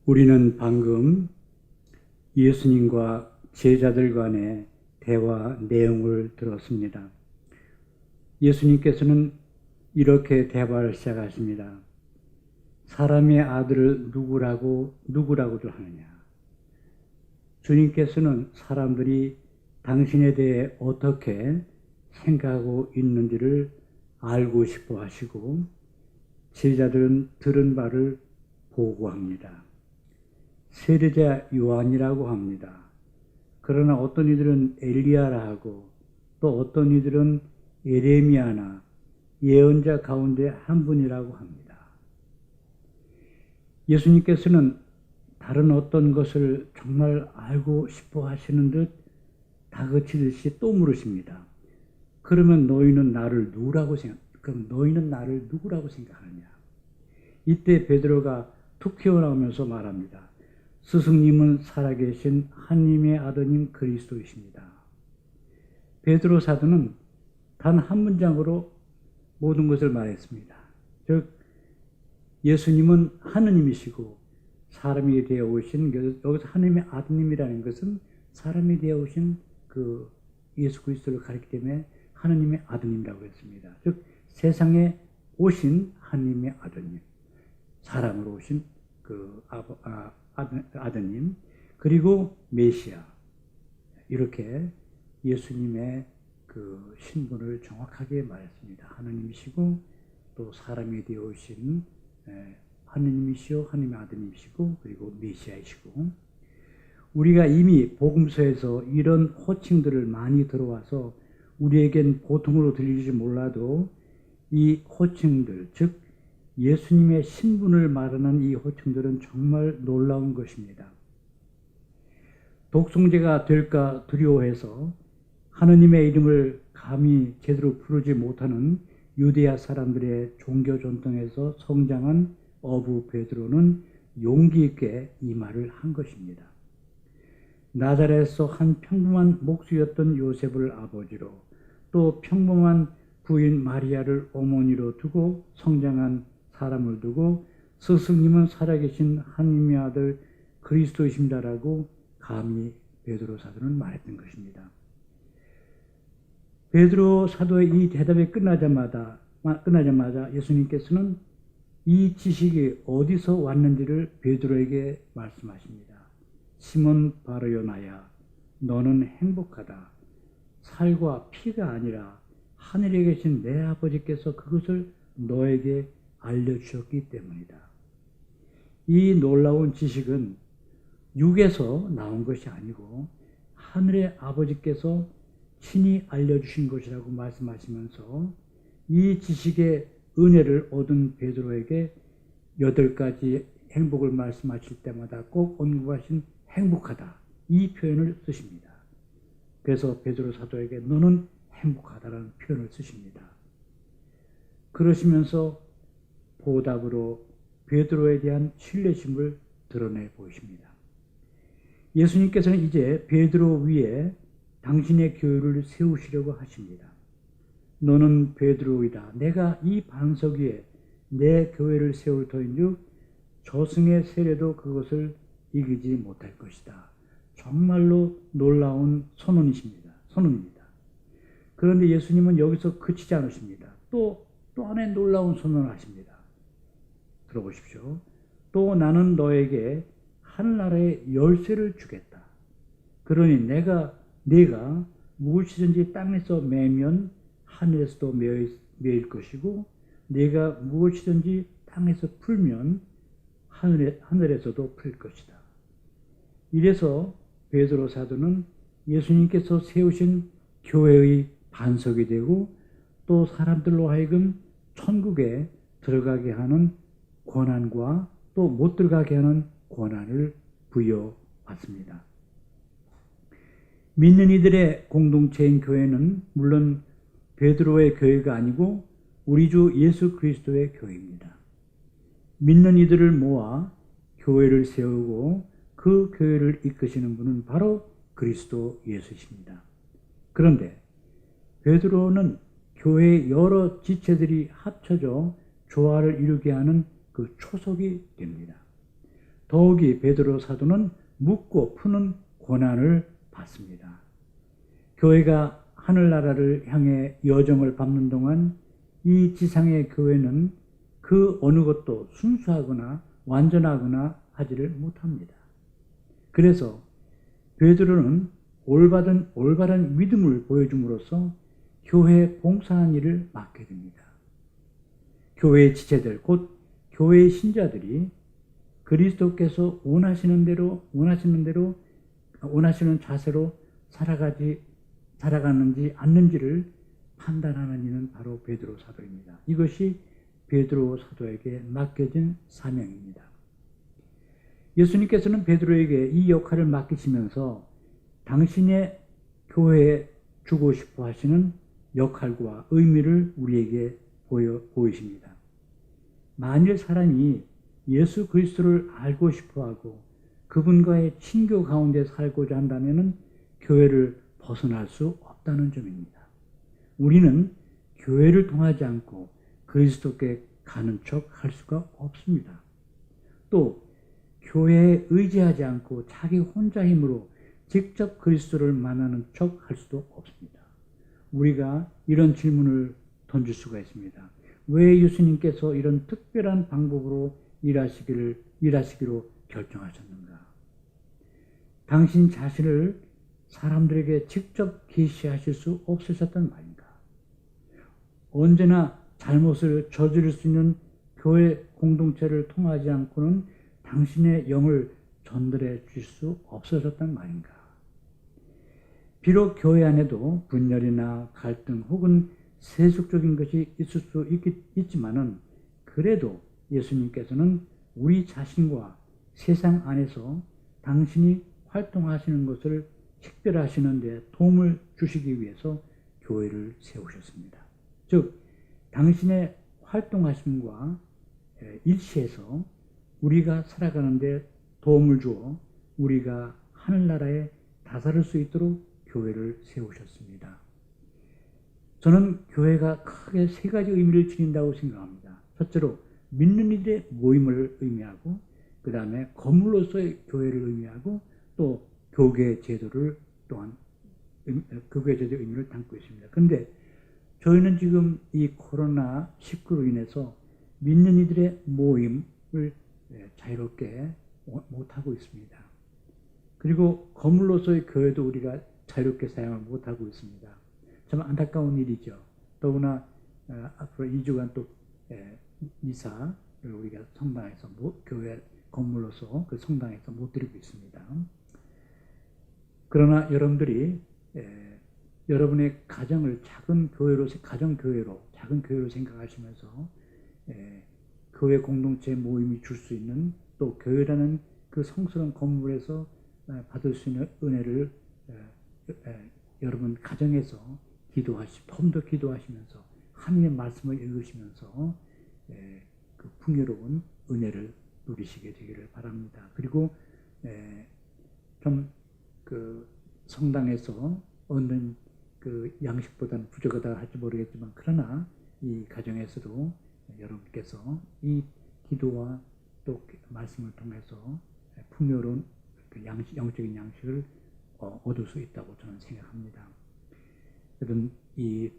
우리는 방금 예수님과 제자들 간의 대화 내용을 들었습니다. 예수님께서는 이렇게 대화를 시작하십니다. 사람의 아들을 누구라고들 하느냐? 주님께서는 사람들이 당신에 대해 어떻게 생각하고 있는지를 알고 싶어 하시고, 제자들은 들은 바를 보고합니다. 세례자 요한이라고 합니다. 그러나 어떤 이들은 엘리야라 하고, 또 어떤 이들은 예레미야나 예언자 가운데 한 분이라고 합니다. 예수님께서는 다른 어떤 것을 정말 알고 싶어 하시는 듯 다그치듯이 또 물으십니다. 그러면 너희는 나를 누구라고 생각하느냐? 이때 베드로가 툭 튀어나오면서 말합니다. 스승님은 살아계신 하나님의 아드님 그리스도이십니다. 베드로 사도는 단 한 문장으로 모든 것을 말했습니다. 즉 예수님은 하느님이시고 사람이 되어 오신, 여기서 하나님의 아드님이라는 것은 사람이 되어 오신 그 예수 그리스도를 가리키기 때문에 하느님의 아드님이라고 했습니다. 즉 세상에 오신 하느님의 아드님, 사람으로 오신 그 아드님, 그리고 메시아, 이렇게 예수님의 그 신분을 정확하게 말했습니다. 하느님이시고 또 사람이 되어 오신 하느님이시오, 하느님의 아드님이시고, 그리고 메시아이시고, 우리가 이미 복음서에서 이런 호칭들을 많이 들어와서 우리에겐 보통으로 들릴지 몰라도 이 호칭들, 즉 예수님의 신분을 말하는 이 호칭들은 정말 놀라운 것입니다. 독송제가 될까 두려워해서 하느님의 이름을 감히 제대로 부르지 못하는 유대야 사람들의 종교 전통에서 성장한 어부 베드로는 용기 있게 이 말을 한 것입니다. 나자렛에서 한 평범한 목수였던 요셉을 아버지로, 또 평범한 부인 마리아를 어머니로 두고 성장한 사람을 두고 스승님은 살아계신 하나님의 아들 그리스도이십니다라고 감히 베드로 사도는 말했던 것입니다. 베드로 사도의 이 대답이 끝나자마자 예수님께서는 이 지식이 어디서 왔는지를 베드로에게 말씀하십니다. 시몬 바르요나야, 너는 행복하다. 살과 피가 아니라 하늘에 계신 내 아버지께서 그것을 너에게 알려주셨기 때문이다. 이 놀라운 지식은 육에서 나온 것이 아니고 하늘의 아버지께서 친히 알려주신 것이라고 말씀하시면서 이 지식의 은혜를 얻은 베드로에게 8가지 행복을 말씀하실 때마다 꼭 언급하신 행복하다, 이 표현을 쓰십니다. 그래서 베드로 사도에게 너는 행복하다라는 표현을 쓰십니다. 그러시면서 보답으로 베드로에 대한 신뢰심을 드러내 보이십니다. 예수님께서는 이제 베드로 위에 당신의 교회를 세우시려고 하십니다. 너는 베드로이다. 내가 이 반석 위에 내 교회를 세울 터인즉 저승의 세례도 그것을 이기지 못할 것이다. 정말로 놀라운 선언입니다. 그런데 예수님은 여기서 그치지 않으십니다. 또 하나의 놀라운 선언을 하십니다. 들어보십시오. 또 나는 너에게 하늘나라의 열쇠를 주겠다. 그러니 네가 무엇이든지 땅에서 매면 하늘에서도 매일 것이고, 네가 무엇이든지 땅에서 풀면 하늘에서도 풀 것이다. 이래서 베드로 사도는 예수님께서 세우신 교회의 반석이 되고, 또 사람들로 하여금 천국에 들어가게 하는 권한과 또 못 들어가게 하는 권한을 부여받습니다. 믿는 이들의 공동체인 교회는 물론 베드로의 교회가 아니고 우리 주 예수 그리스도의 교회입니다. 믿는 이들을 모아 교회를 세우고 그 교회를 이끄시는 분은 바로 그리스도 예수십니다. 그런데 베드로는 교회의 여러 지체들이 합쳐져 조화를 이루게 하는 그 초석이 됩니다. 더욱이 베드로 사도는 묻고 푸는 고난을 받습니다. 교회가 하늘나라를 향해 여정을 밟는 동안 이 지상의 교회는 그 어느 것도 순수하거나 완전하거나 하지를 못합니다. 그래서 베드로는 올바른 믿음을 보여줌으로써 교회에 봉사하는 일을 맡게 됩니다. 교회의 지체들, 곧 교회의 신자들이 그리스도께서 원하시는 자세로 살아가는지 않는지를 판단하는 이는 바로 베드로 사도입니다. 이것이 베드로 사도에게 맡겨진 사명입니다. 예수님께서는 베드로에게 이 역할을 맡기시면서 당신의 교회에 주고 싶어 하시는 역할과 의미를 우리에게 보이십니다. 만일 사람이 예수 그리스도를 알고 싶어하고 그분과의 친교 가운데 살고자 한다면 교회를 벗어날 수 없다는 점입니다. 우리는 교회를 통하지 않고 그리스도께 가는 척 할 수가 없습니다. 또 교회에 의지하지 않고 자기 혼자 힘으로 직접 그리스도를 만나는 척 할 수도 없습니다. 우리가 이런 질문을 던질 수가 있습니다. 왜 예수님께서 이런 특별한 방법으로 일하시기로 결정하셨는가? 당신 자신을 사람들에게 직접 계시하실 수 없으셨단 말인가? 언제나 잘못을 저지를 수 있는 교회 공동체를 통하지 않고는 당신의 영을 전달해 줄 수 없으셨단 말인가? 비록 교회 안에도 분열이나 갈등 혹은 세속적인 것이 있을 수 있지만은 그래도 예수님께서는 우리 자신과 세상 안에서 당신이 활동하시는 것을 식별하시는 데 도움을 주시기 위해서 교회를 세우셨습니다. 즉 당신의 활동하심과 일치해서 우리가 살아가는 데 도움을 주어 우리가 하늘나라에 다다를 수 있도록 교회를 세우셨습니다. 저는 교회가 크게 세 가지 의미를 지닌다고 생각합니다. 첫째로 믿는 이들의 모임을 의미하고, 그 다음에 건물로서의 교회를 의미하고, 또 교계 제도를 또한 교계 제도의 의미를 담고 있습니다. 그런데 저희는 지금 이 코로나19로 인해서 믿는 이들의 모임을 자유롭게 못하고 있습니다. 그리고 건물로서의 교회도 우리가 자유롭게 사용을 못하고 있습니다. 참 안타까운 일이죠. 더구나 앞으로 2주간 또 미사를 우리가 성당에서 교회 건물로서 그 성당에서 못 드리고 있습니다. 그러나 여러분들이 여러분의 가정을 작은 교회로 생각하시면서 교회 공동체 모임이 줄 수 있는, 또 교회라는 그 성스러운 건물에서 받을 수 있는 은혜를 여러분 가정에서 더 기도하시면서 하나님의 말씀을 읽으시면서 그 풍요로운 은혜를 누리시게 되기를 바랍니다. 그리고 좀 그 성당에서 얻는 그 양식보다는 부족하다 할지 모르겠지만, 그러나 이 가정에서도 여러분께서 이 기도와 또 말씀을 통해서 풍요로운 그 영적인 양식을 얻을 수 있다고 저는 생각합니다. 여러분, 이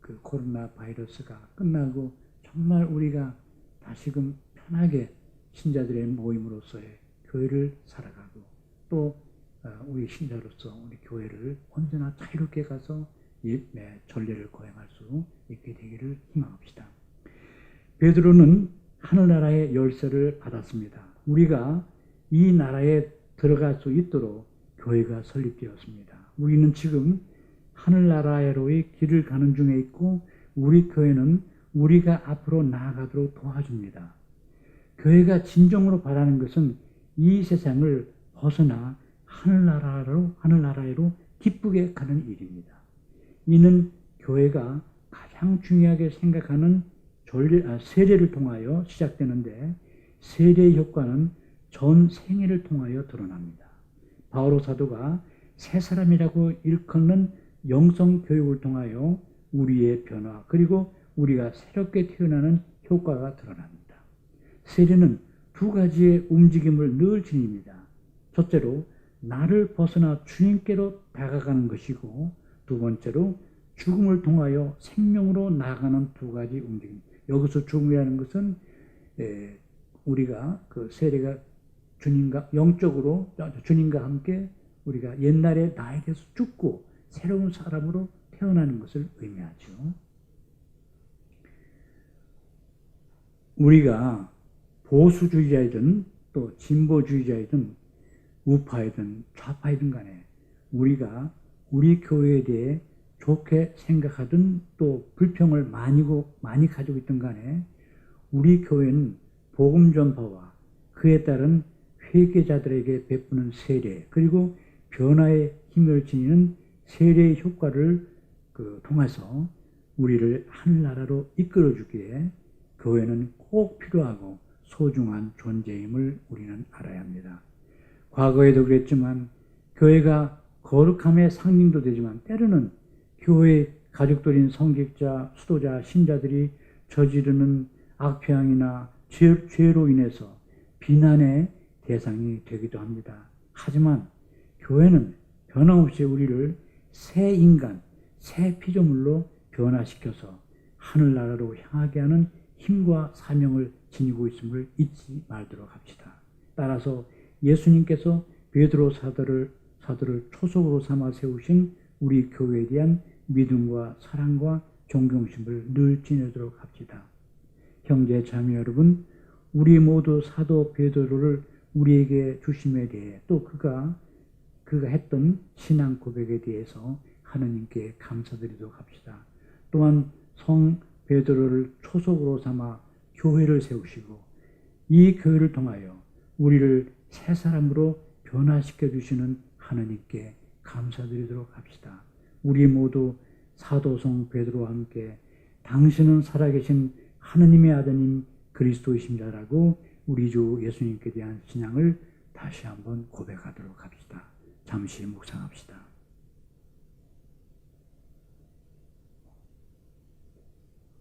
그 코로나 바이러스가 끝나고 정말 우리가 다시금 편하게 신자들의 모임으로서의 교회를 살아가고, 또 우리 신자로서 우리 교회를 언제나 자유롭게 가서 전례를 거행할 수 있게 되기를 희망합시다. 베드로는 하늘나라의 열쇠를 받았습니다. 우리가 이 나라에 들어갈 수 있도록 교회가 설립되었습니다. 우리는 지금 하늘나라로의 길을 가는 중에 있고, 우리 교회는 우리가 앞으로 나아가도록 도와줍니다. 교회가 진정으로 바라는 것은 이 세상을 벗어나 하늘나라로 기쁘게 가는 일입니다. 이는 교회가 가장 중요하게 생각하는 세례를 통하여 시작되는데, 세례의 효과는 전 생애를 통하여 드러납니다. 바오로 사도가 새 사람이라고 일컫는 영성 교육을 통하여 우리의 변화, 그리고 우리가 새롭게 태어나는 효과가 드러납니다. 세례는 두 가지의 움직임을 늘 지닙니다. 첫째로 나를 벗어나 주님께로 다가가는 것이고, 두 번째로 죽음을 통하여 생명으로 나아가는 두 가지 움직임. 여기서 죽음이라는 것은 우리가 그 세례가 주님과 영적으로 주님과 함께 우리가 옛날에 나에 대해서 죽고 새로운 사람으로 태어나는 것을 의미하죠. 우리가 보수주의자이든 또 진보주의자이든 우파이든 좌파이든 간에 우리가 우리 교회에 대해 좋게 생각하든 또 불평을 많이 가지고 있든 간에 우리 교회는 복음 전파와 그에 따른 회개자들에게 베푸는 세례, 그리고 변화의 힘을 지니는 세례의 효과를 통해서 우리를 하늘나라로 이끌어주기에 교회는 꼭 필요하고 소중한 존재임을 우리는 알아야 합니다. 과거에도 그랬지만 교회가 거룩함의 상징도 되지만 때로는 교회 가족들인 성직자, 수도자, 신자들이 저지르는 악평이나 죄로 인해서 비난의 대상이 되기도 합니다. 하지만 교회는 변함없이 우리를 새 인간, 새 피조물로 변화시켜서 하늘나라로 향하게 하는 힘과 사명을 지니고 있음을 잊지 말도록 합시다. 따라서 예수님께서 베드로 사도를 초석으로 삼아 세우신 우리 교회에 대한 믿음과 사랑과 존경심을 늘 지내도록 합시다. 형제 자매 여러분, 우리 모두 사도 베드로를 우리에게 주심에 대해 또 그가 했던 신앙 고백에 대해서 하느님께 감사드리도록 합시다. 또한 성 베드로를 초석으로 삼아 교회를 세우시고 이 교회를 통하여 우리를 새 사람으로 변화시켜 주시는 하느님께 감사드리도록 합시다. 우리 모두 사도성 베드로와 함께 당신은 살아계신 하느님의 아드님 그리스도이십니다라고 우리 주 예수님께 대한 신앙을 다시 한번 고백하도록 합시다. 잠시 묵상합시다.